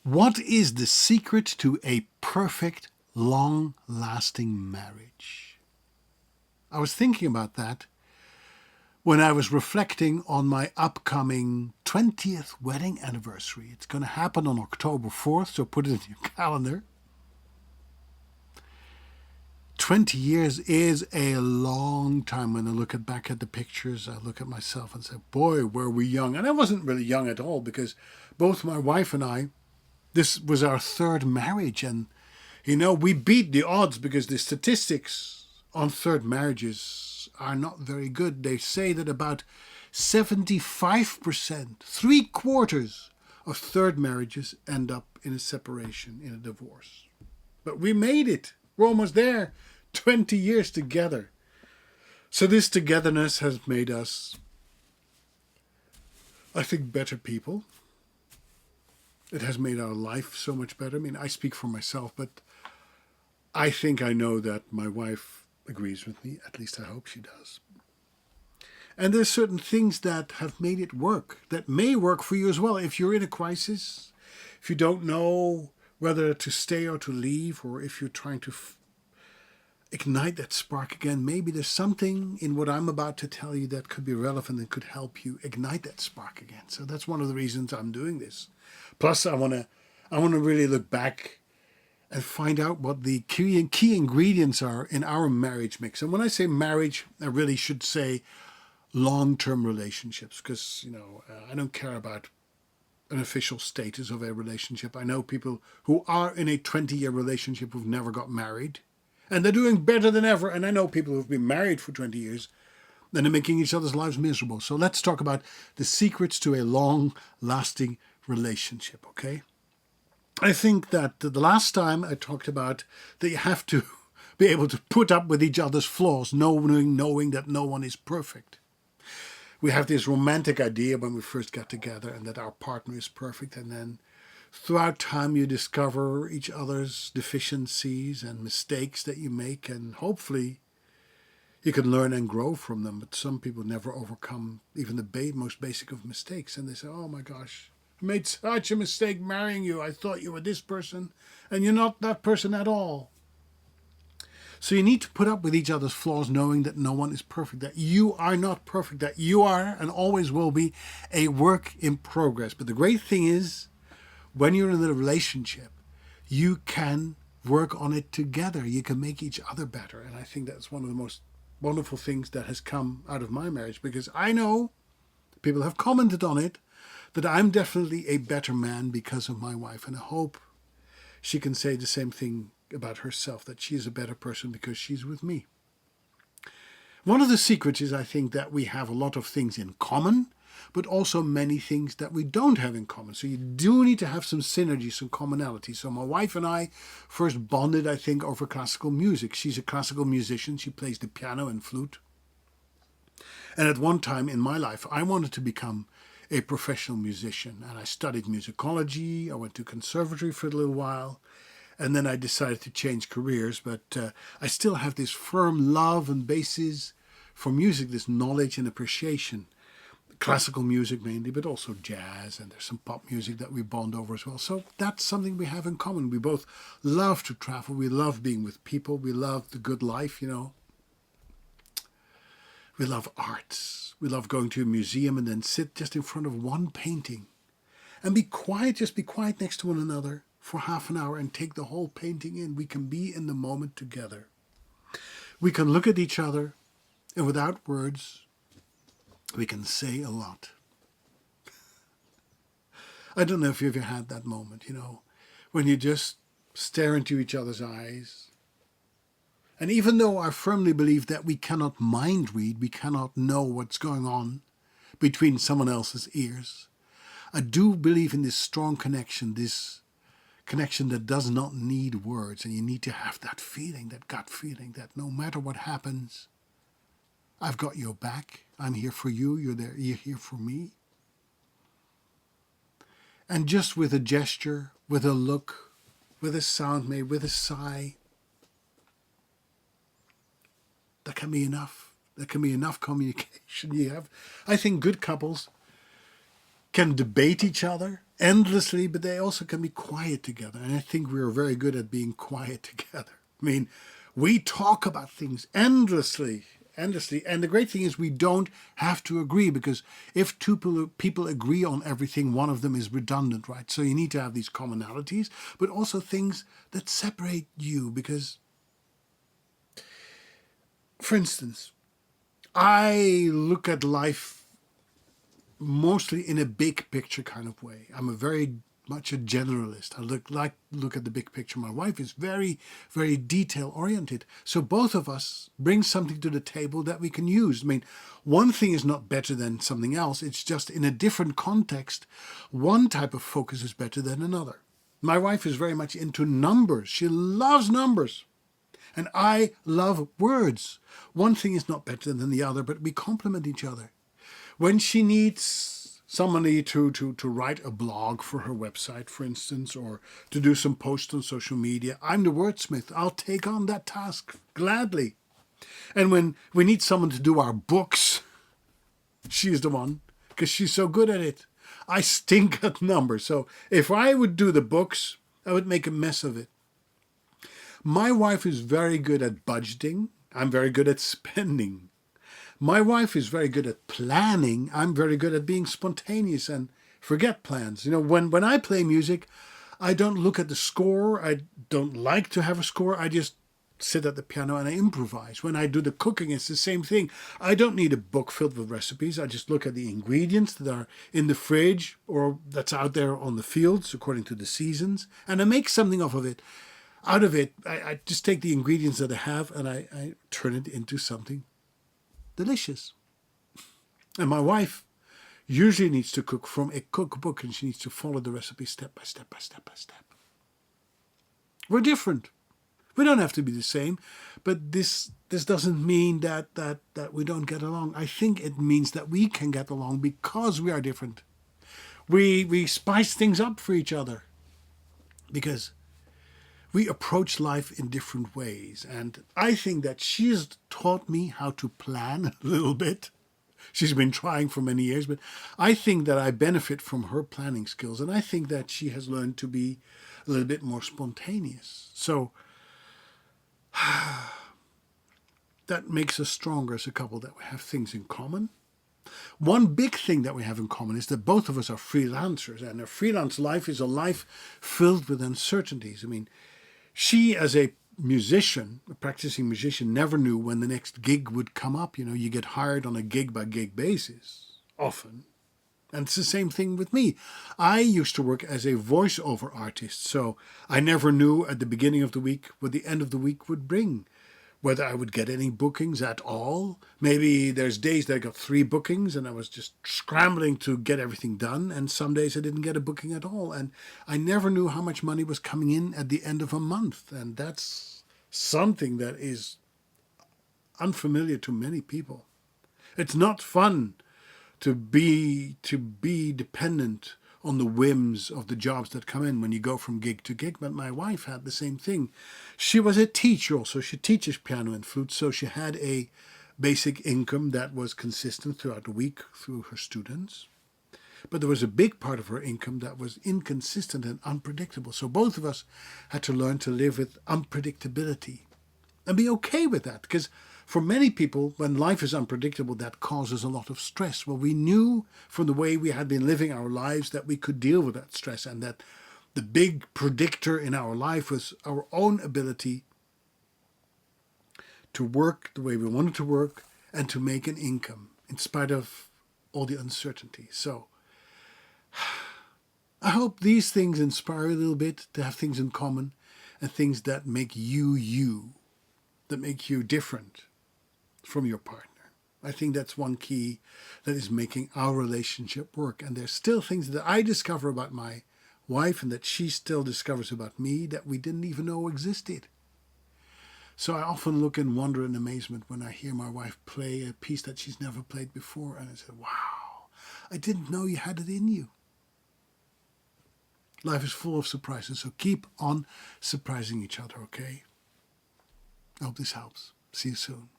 What is the secret to a perfect, long-lasting marriage? I was thinking about that when I was reflecting on my upcoming 20th wedding anniversary. It's going to happen on October 4th, so put it in your calendar. 20 years is a long time. When I look back at the pictures, I look at myself and say, boy, were we young. And I wasn't really young at all, because both my wife and I, this was our third marriage. And, we beat the odds, because the statistics on third marriages are not very good. They say that about 75%, three quarters of third marriages end up in a separation, in a divorce. But we made it. We're almost there. 20 years together. So this togetherness has made us, I think, better people. It has made our life so much better. I mean, I speak for myself, but I think I know that my wife agrees with me. At least I hope she does. And there's certain things that have made it work, that may work for you as well. If you're in a crisis, if you don't know whether to stay or to leave, or if you're trying to ignite that spark again, maybe there's something in what I'm about to tell you that could be relevant and could help you ignite that spark again. So that's one of the reasons I'm doing this. Plus, I want to really look back and find out what the key ingredients are in our marriage mix. And when I say marriage, I really should say long-term relationships, because I don't care about an official status of a relationship. I know people who are in a 20-year relationship who've never got married, and they're doing better than ever. And I know people who've been married for 20 years and they're making each other's lives miserable. So let's talk about the secrets to a long-lasting relationship, okay? I think that the last time I talked about that you have to be able to put up with each other's flaws, knowing that no one is perfect. We have this romantic idea when we first get together, and that our partner is perfect, and then throughout time you discover each other's deficiencies and mistakes that you make, and hopefully you can learn and grow from them. But some people never overcome even the most basic of mistakes, and they say, oh my gosh, I made such a mistake marrying you. I thought you were this person, and you're not that person at all. So you need to put up with each other's flaws, knowing that no one is perfect, that you are not perfect, that you are and always will be a work in progress. But the great thing is, when you're in a relationship, you can work on it together. You can make each other better. And I think that's one of the most wonderful things that has come out of my marriage, because I know, people have commented on it, that I'm definitely a better man because of my wife. And I hope she can say the same thing about herself, that she's a better person because she's with me. One of the secrets is, I think, that we have a lot of things in common, but also many things that we don't have in common. So you do need to have some synergy, some commonality. So my wife and I first bonded, I think, over classical music. She's a classical musician. She plays the piano and flute. And at one time in my life, I wanted to become a professional musician. And I studied musicology. I went to conservatory for a little while. And then I decided to change careers. But I still have this firm love and basis for music, this knowledge and appreciation. Classical music mainly, but also jazz, and there's some pop music that we bond over as well. So that's something we have in common. We both love to travel. We love being with people. We love the good life, We love arts. We love going to a museum and then sit just in front of one painting and be quiet, just be quiet next to one another for half an hour and take the whole painting in. We can be in the moment together. We can look at each other, and without words, we can say a lot. I don't know if you've ever had that moment, when you just stare into each other's eyes. And even though I firmly believe that we cannot mind read, we cannot know what's going on between someone else's ears, I do believe in this strong connection, this connection that does not need words. And you need to have that feeling, that gut feeling, that no matter what happens, I've got your back. I'm here for you. You're here for me. And just with a gesture, with a look, with a sound made, with a sigh, that can be enough. That can be enough communication. I think good couples can debate each other endlessly, but they also can be quiet together. And I think we're very good at being quiet together. I mean, we talk about things endlessly, endlessly. And the great thing is we don't have to agree, because if two people agree on everything, one of them is redundant, right? So you need to have these commonalities, but also things that separate you. Because, for instance, I look at life mostly in a big picture kind of way. I'm a very much a generalist. I look at the big picture. My wife is very, very detail oriented. So both of us bring something to the table that we can use. I mean, one thing is not better than something else. It's just in a different context, one type of focus is better than another. My wife is very much into numbers. She loves numbers. And I love words. One thing is not better than the other, but we complement each other. When she needs somebody to write a blog for her website, for instance, or to do some posts on social media, I'm the wordsmith. I'll take on that task gladly. And when we need someone to do our books, she's the one, because she's so good at it. I stink at numbers. So if I would do the books, I would make a mess of it. My wife is very good at budgeting. I'm very good at spending. My wife is very good at planning. I'm very good at being spontaneous and forget plans. You know, when I play music, I don't look at the score. I don't like to have a score. I just sit at the piano and I improvise. When I do the cooking, it's the same thing. I don't need a book filled with recipes. I just look at the ingredients that are in the fridge or that's out there on the fields according to the seasons, and I make something off of it. Out of it, I just take the ingredients that I have and I turn it into something delicious. And my wife usually needs to cook from a cookbook, and she needs to follow the recipe step by step by step by step. We're different. We don't have to be the same, but this doesn't mean that we don't get along. I think it means that we can get along because we are different. We spice things up for each other because we approach life in different ways. And I think that she's taught me how to plan a little bit. She's been trying for many years, but I think that I benefit from her planning skills. And I think that she has learned to be a little bit more spontaneous. So that makes us stronger as a couple, that we have things in common. One big thing that we have in common is that both of us are freelancers, and a freelance life is a life filled with uncertainties. I mean, she, as a musician, a practicing musician, never knew when the next gig would come up. You know, you get hired on a gig by gig basis often. And it's the same thing with me. I used to work as a voiceover artist, so I never knew at the beginning of the week what the end of the week would bring. Whether I would get any bookings at all. Maybe there's days that I got 3 bookings and I was just scrambling to get everything done. And some days I didn't get a booking at all. And I never knew how much money was coming in at the end of a month. And that's something that is unfamiliar to many people. It's not fun to be dependent on the whims of the jobs that come in when you go from gig to gig. But my wife had the same thing. She was a teacher also. She teaches piano and flute, so she had a basic income that was consistent throughout the week through her students. But there was a big part of her income that was inconsistent and unpredictable. So both of us had to learn to live with unpredictability and be okay with that, because for many people, when life is unpredictable, that causes a lot of stress. Well, we knew from the way we had been living our lives that we could deal with that stress, and that the big predictor in our life was our own ability to work the way we wanted to work and to make an income in spite of all the uncertainty. So I hope these things inspire you a little bit to have things in common and things that make you you, that make you different from your partner. I think that's one key that is making our relationship work. And there's still things that I discover about my wife and that she still discovers about me that we didn't even know existed. So I often look in wonder and amazement when I hear my wife play a piece that she's never played before. And I say, wow, I didn't know you had it in you. Life is full of surprises, so keep on surprising each other, okay? I hope this helps. See you soon.